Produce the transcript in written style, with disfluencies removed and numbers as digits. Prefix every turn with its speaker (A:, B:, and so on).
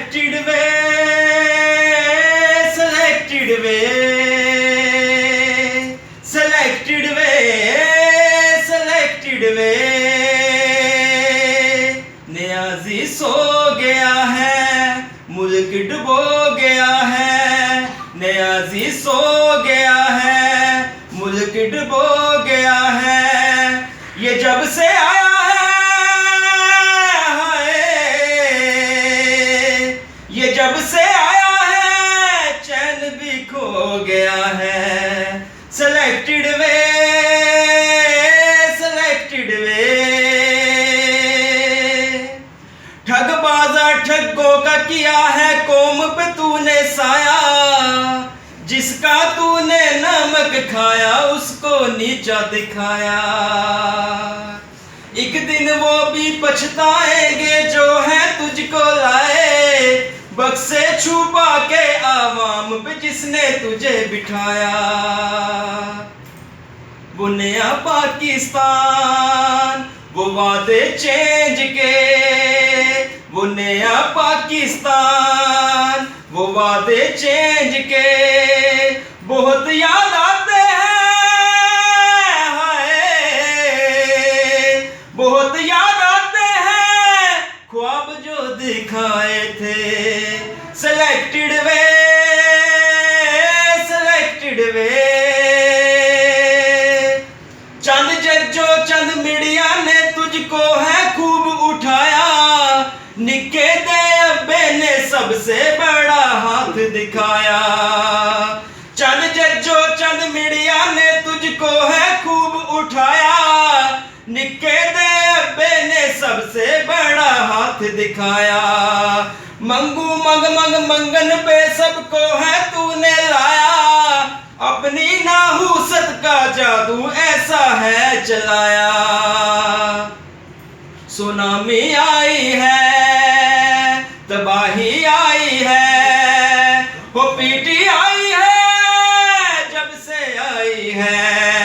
A: selected way, selected way, selected way, selected way। Niazi सो गया है, मुल्क डुबो गया है। नियाज़ी सो गया है, मुल्क डुबो गया है। ये जब से आया है, ये जब से आया है, चैन भी खो गया है। सेलेक्टेड वे, सेलेक्टेड वे। ठगबाजा ठगों का किया है कौम पे तूने साया। जिसका तूने नमक खाया उसको नीचा दिखाया। एक दिन वो भी पछताएंगे जो है तुझको लाए। बक्से छुपा के आवाम पे जिसने तुझे बिठाया। वो नया पाकिस्तान, वो वादे चेंज के। वो नया पाकिस्तान, वो वादे चेंज के। बहुत याद आते हैं, हाय बहुत याद आते हैं ख्वाब जो दिखाए थे। सेलेक्टेड वे, सेलेक्टेड वे। चंद जज्जो चंद मीडिया ने तुझको है खूब उठाया। निके दे अब्बे ने सबसे बड़ा हाथ दिखाया। चंद जज्जो चंद मीडिया ने तुझको है खूब उठाया। निके दे अब्बे ने सबसे बड़ा हाथ दिखाया। मंगू मंग मंग मंगन पे सबको है तूने लाया। अपनी नाहुसत का जादू ऐसा है चलाया। सुनामी आई है, तबाही आई है, वो पीटी आई है जब से आई है।